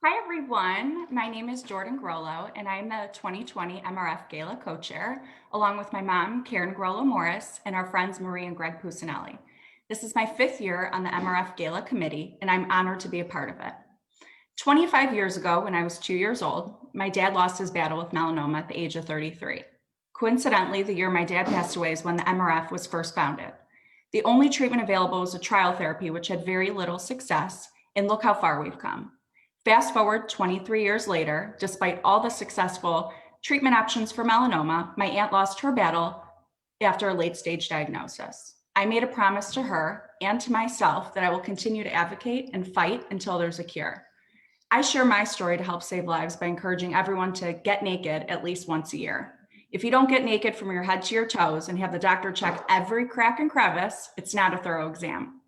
Hi, everyone. My name is Jordyn Grollo, and I'm the 2020 MRF Gala Co-Chair, along with my mom, Karen Grollo Morris, and our friends Marie and Greg Pusinelli. This is my 5th year on the MRF Gala Committee, and I'm honored to be a part of it. 25 years ago, when I was 2 years old, my dad lost his battle with melanoma at the age of 33. Coincidentally, the year my dad passed away is when the MRF was first founded. The only treatment available was a trial therapy, which had very little success, and look how far we've come. Fast forward 23 years later, despite all the successful treatment options for melanoma, my aunt lost her battle after a late-stage diagnosis. I made a promise to her and to myself that I will continue to advocate and fight until there's a cure. I share my story to help save lives by encouraging everyone to get naked at least once a year. If you don't get naked from your head to your toes and have the doctor check every crack and crevice, it's not a thorough exam.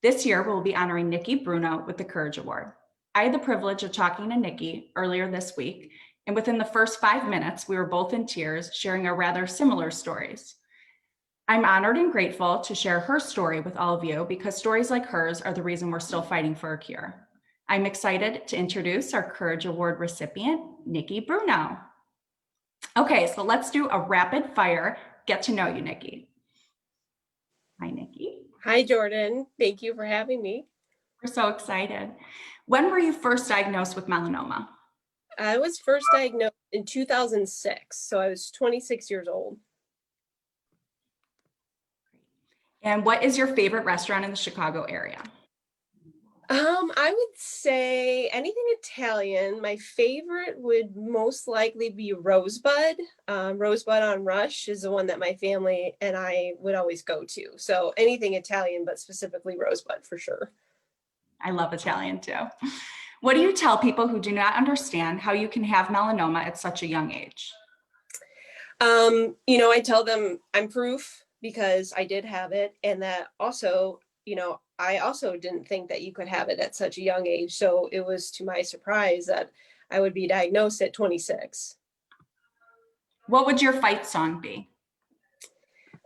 This year, we'll be honoring Nicole Bruno with the Courage Award. I had the privilege of talking to Nikki earlier this week, and within the first 5 minutes, we were both in tears, sharing our rather similar stories. I'm honored and grateful to share her story with all of you because stories like hers are the reason we're still fighting for a cure. I'm excited to introduce our Courage Award recipient, Nicole Bruno. Okay, so let's do a rapid fire get to know you, Nikki. Hi, Nikki. Hi, Jordyn. Thank you for having me. We're so excited. When were you first diagnosed with melanoma? I was first diagnosed in 2006, so I was 26 years old. And what is your favorite restaurant in the Chicago area? I would say anything Italian. My favorite would most likely be Rosebud. Rosebud on Rush is the one that my family and I would always go to. So anything Italian, but specifically Rosebud for sure. I love Italian too. What do you tell people who do not understand how you can have melanoma at such a young age? I tell them I'm proof because I did have it, and that also, I also didn't think that you could have it at such a young age. So it was to my surprise that I would be diagnosed at 26. What would your fight song be?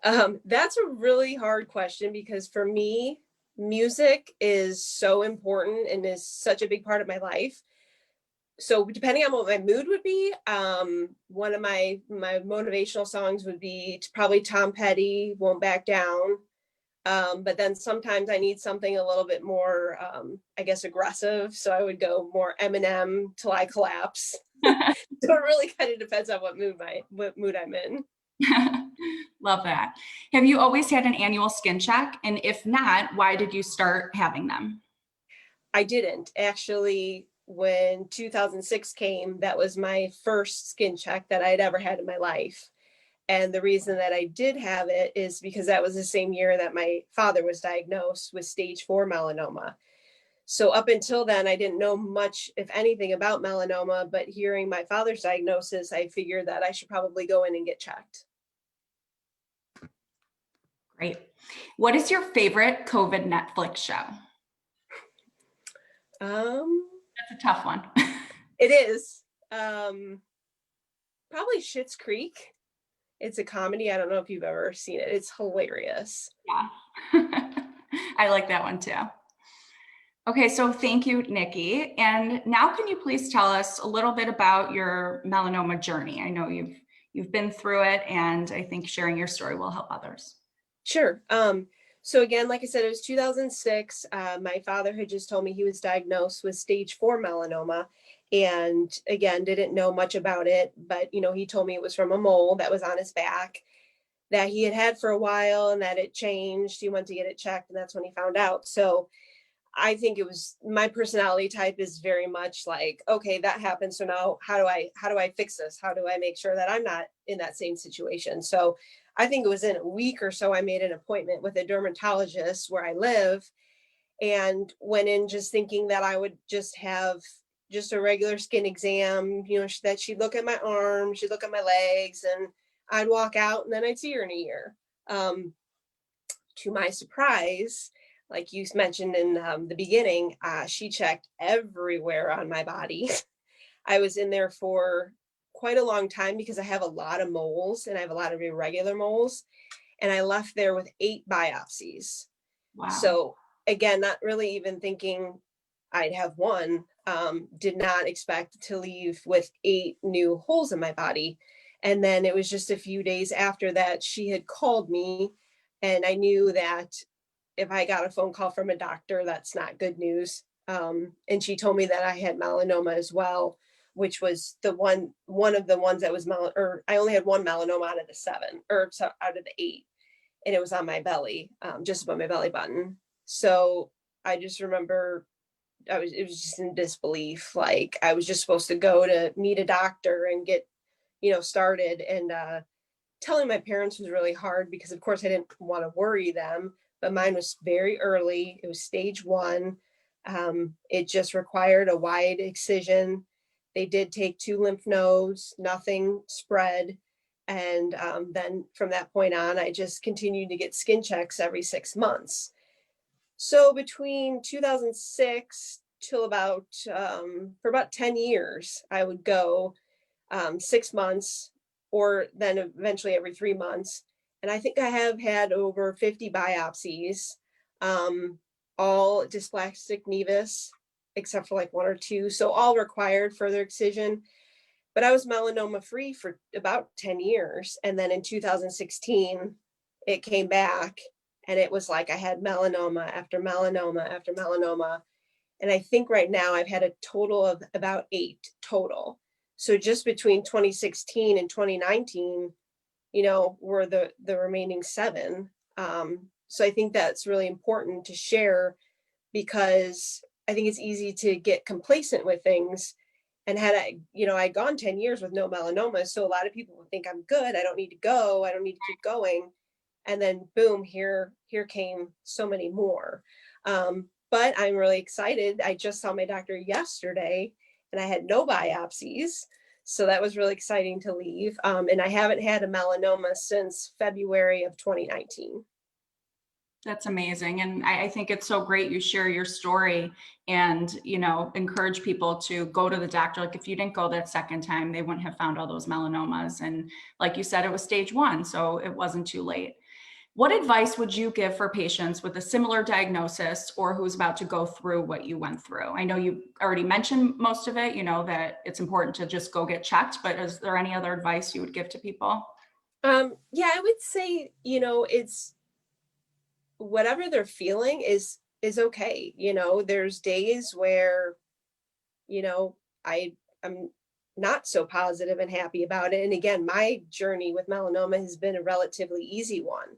That's a really hard question because for me, music is so important and is such a big part of my life. So depending on what my mood would be, one of my motivational songs would be probably Tom Petty, Won't Back Down. But then sometimes I need something a little bit more, I guess, aggressive. So I would go more Eminem, Till I Collapse. So it really kind of depends on what mood I'm in. Love that. Have you always had an annual skin check? And if not, why did you start having them? I didn't actually. When 2006 came, that was my first skin check that I'd ever had in my life. And the reason that I did have it is because that was the same year that my father was diagnosed with stage 4 melanoma. So up until then, I didn't know much, if anything, about melanoma, but hearing my father's diagnosis, I figured that I should probably go in and get checked. Great. What is your favorite COVID Netflix show? That's a tough one. It is. Probably Schitt's Creek. It's a comedy. I don't know if you've ever seen it. It's hilarious. Yeah. I like that one too. Okay, so thank you, Nikki. And now can you please tell us a little bit about your melanoma journey? I know you've been through it, and I think sharing your story will help others. Sure. So again, like I said, it was 2006. My father had just told me he was diagnosed with stage 4 melanoma. And again, didn't know much about it, but he told me it was from a mole that was on his back that he had for a while and that it changed. He went to get it checked, and that's when he found out. So I think it was, my personality type is very much like, okay, that happened. So now how do I fix this? How do I make sure that I'm not in that same situation? So I think it was in a week or so, I made an appointment with a dermatologist where I live and went in just thinking that I would just have just a regular skin exam, that she'd look at my arms, she'd look at my legs, and I'd walk out and then I'd see her in a year. To my surprise, like you mentioned in the beginning, she checked everywhere on my body. I was in there for quite a long time because I have a lot of moles and I have a lot of irregular moles. And I left there with 8 biopsies. Wow. So again, not really even thinking I'd have one. did not expect to leave with 8 new holes in my body. And then it was just a few days after that, she had called me, and I knew that if I got a phone call from a doctor, that's not good news. And she told me that I had melanoma as well, which was one of the ones that was or I only had one melanoma out of the 7, or so out of the 8, and it was on my belly, just above my belly button. So I just remember it was just in disbelief. Like, I was just supposed to go to meet a doctor and get, started. And telling my parents was really hard because, of course, I didn't want to worry them, but mine was very early. It was stage 1. It just required a wide excision. They did take 2 lymph nodes, nothing spread. And then from that point on, I just continued to get skin checks every 6 months. So between 2006 till for about 10 years, I would go 6 months, or then eventually every 3 months. And I think I have had over 50 biopsies, all dysplastic nevus, except for like 1 or 2. So all required further excision. But I was melanoma free for about 10 years. And then in 2016, it came back, and it was like I had melanoma after melanoma after melanoma. And I think right now I've had a total of about 8 total. So just between 2016 and 2019, were the remaining 7. So I think that's really important to share, because I think it's easy to get complacent with things. And had I'd gone 10 years with no melanoma. So a lot of people would think I'm good. I don't need to go. I don't need to keep going. And then boom, here came so many more. But I'm really excited. I just saw my doctor yesterday, and I had no biopsies. So that was really exciting to leave. And I haven't had a melanoma since February of 2019. That's amazing. And I think it's so great you share your story and, encourage people to go to the doctor. Like, if you didn't go that second time, they wouldn't have found all those melanomas. And like you said, it was stage 1, so it wasn't too late. What advice would you give for patients with a similar diagnosis or who's about to go through what you went through? I know you already mentioned most of it, that it's important to just go get checked, but is there any other advice you would give to people? Yeah, I would say, it's whatever they're feeling is okay. There's days where, I'm not so positive and happy about it. And again, my journey with melanoma has been a relatively easy one.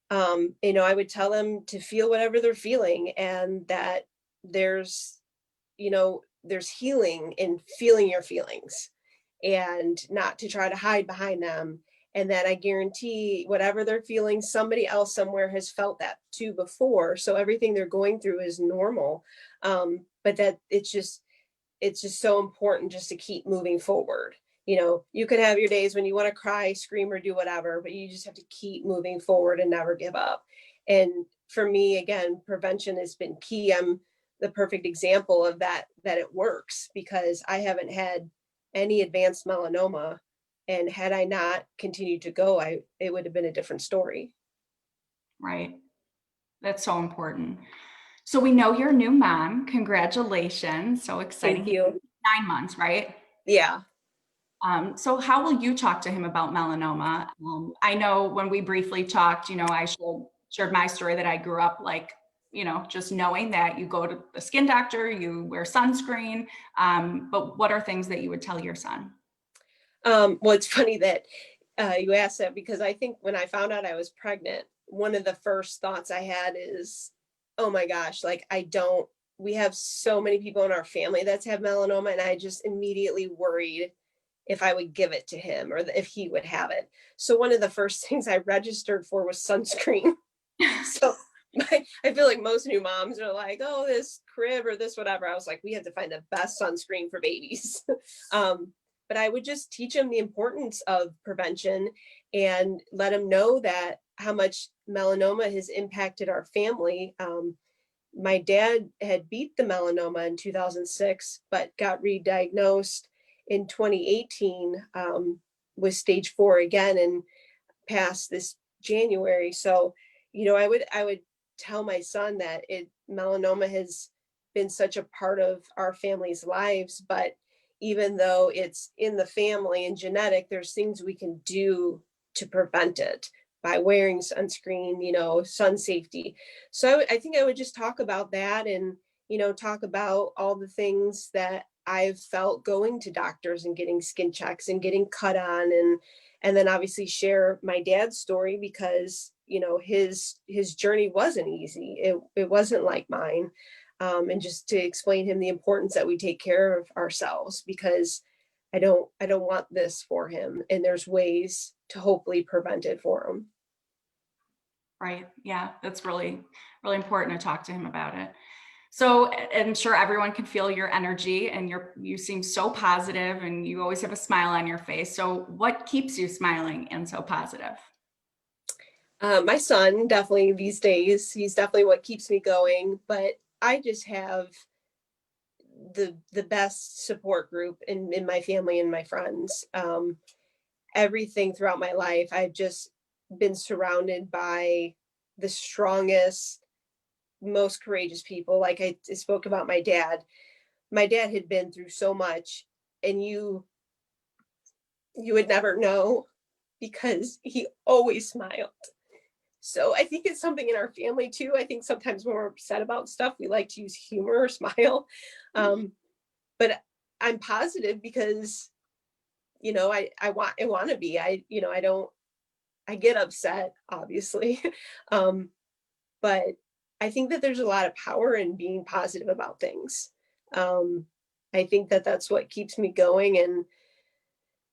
I would tell them to feel whatever they're feeling, and that there's healing in feeling your feelings, and not to try to hide behind them. And that I guarantee whatever they're feeling, somebody else somewhere has felt that too before. So everything they're going through is normal. But that it's just so important just to keep moving forward. You can have your days when you want to cry, scream, or do whatever, but you just have to keep moving forward and never give up. And for me, again, prevention has been key. I'm the perfect example of that it works, because I haven't had any advanced melanoma. And had I not continued to go, it would have been a different story. Right. That's so important. So we know you're a new mom. Congratulations. So exciting. Thank you. 9 months, right? Yeah. So how will you talk to him about melanoma? I know when we briefly talked, I shared my story that I grew up like, just knowing that you go to the skin doctor, you wear sunscreen. But what are things that you would tell your son? Well, it's funny that you asked that, because I think when I found out I was pregnant, one of the first thoughts I had is, oh my gosh, like we have so many people in our family that's have melanoma, and I just immediately worried if I would give it to him, or if he would have it. So one of the first things I registered for was sunscreen. So I feel like most new moms are like, oh, this crib or this whatever. I was like, we have to find the best sunscreen for babies. But I would just teach them the importance of prevention, and let them know that how much melanoma has impacted our family. My dad had beat the melanoma in 2006, but got re-diagnosed in 2018 with stage 4 again, and passed this January. So, I would tell my son that melanoma has been such a part of our family's lives, but even though it's in the family and genetic, there's things we can do to prevent it by wearing sunscreen, sun safety. So I think I would just talk about that, and, talk about all the things that I've felt going to doctors and getting skin checks and getting cut on, and then obviously share my dad's story, because, his journey wasn't easy. It wasn't like mine. And just to explain him the importance that we take care of ourselves, because I don't want this for him, and there's ways to hopefully prevent it for him. Right. Yeah, that's really, really important to talk to him about it. So I'm sure everyone can feel your energy, and you seem so positive, and you always have a smile on your face. So what keeps you smiling and so positive? My son, definitely these days, he's definitely what keeps me going, but I just have the best support group in my family and my friends. Everything throughout my life, I've just been surrounded by the strongest, most courageous people. Like I spoke about my dad. My dad had been through so much, and you would never know, because he always smiled. So I think it's something in our family too. I think sometimes when we're upset about stuff, we like to use humor or smile. But I'm positive because, I want to be. I get upset, obviously. um, but I think that there's a lot of power in being positive about things. Um, I think that that's what keeps me going, and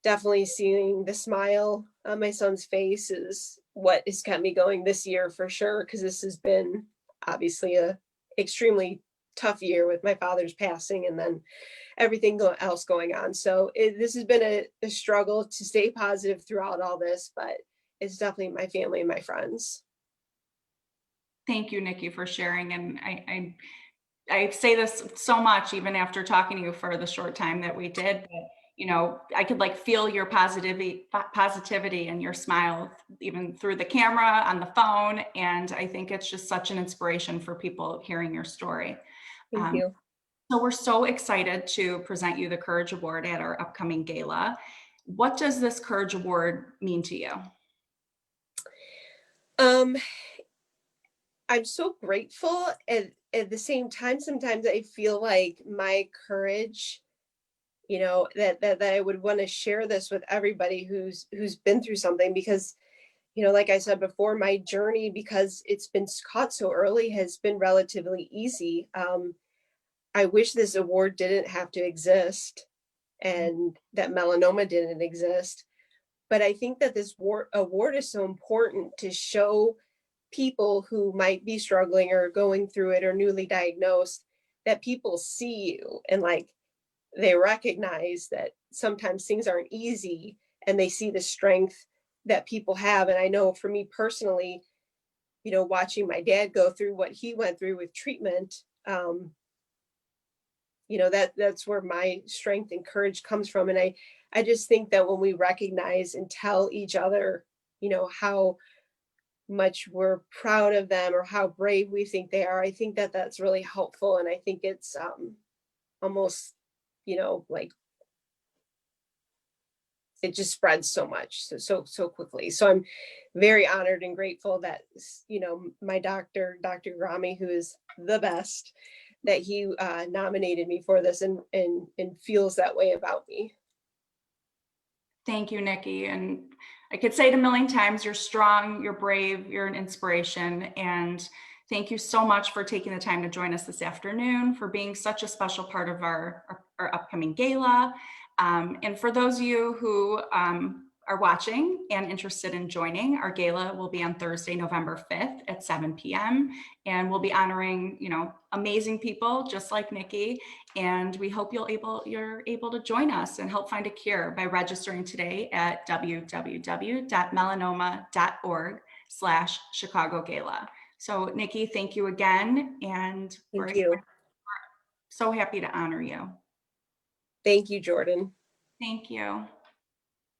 definitely seeing the smile on my son's face is what has kept me going this year for sure, because this has been obviously a extremely tough year with my father's passing, and then everything else going on. So this has been a struggle to stay positive throughout all this, but it's definitely my family and my friends. Thank you, Nikki, for sharing. And I say this so much, even after talking to you for the short time that we did, but I could like feel your positivity and your smile, even through the camera, on the phone. And I think it's just such an inspiration for people hearing your story. Thank Um, you. so we're so excited to present you the Courage Award at our upcoming gala. What does this Courage Award mean to you? Um, I'm so grateful. At the same time, sometimes I feel like my courage, that I would want to share this with everybody who's been through something, because, like I said before, my journey, because it's been caught so early, has been relatively easy. I wish this award didn't have to exist, and that melanoma didn't exist. But I think that this award is so important to show people who might be struggling or going through it or newly diagnosed, that people see you, and like they recognize that sometimes things aren't easy, and they see the strength that people have. And I know for me personally, watching my dad go through what he went through with treatment, that's where my strength and courage comes from. And I just think that when we recognize and tell each other, how much we're proud of them or how brave we think they are, I think that that's really helpful. And I think it's almost, like it just spreads so much, so quickly. So I'm very honored and grateful that, my Dr. Grami, who is the best, that he nominated me for this, and feels that way about me. Thank you, Nikki. And I could say it a million times, you're strong, you're brave, you're an inspiration. And thank you so much for taking the time to join us this afternoon, for being such a special part of our upcoming gala. And for those of you who are watching and interested in joining, our gala will be on Thursday, November 5th at 7 p.m. And we'll be honoring, amazing people just like Nikki. And we hope you're able to join us and help find a cure by registering today at www.melanoma.org/Chicago Gala. So Nikki, thank you again. And Thank you. so happy to honor you. Thank you, Jordyn. Thank you.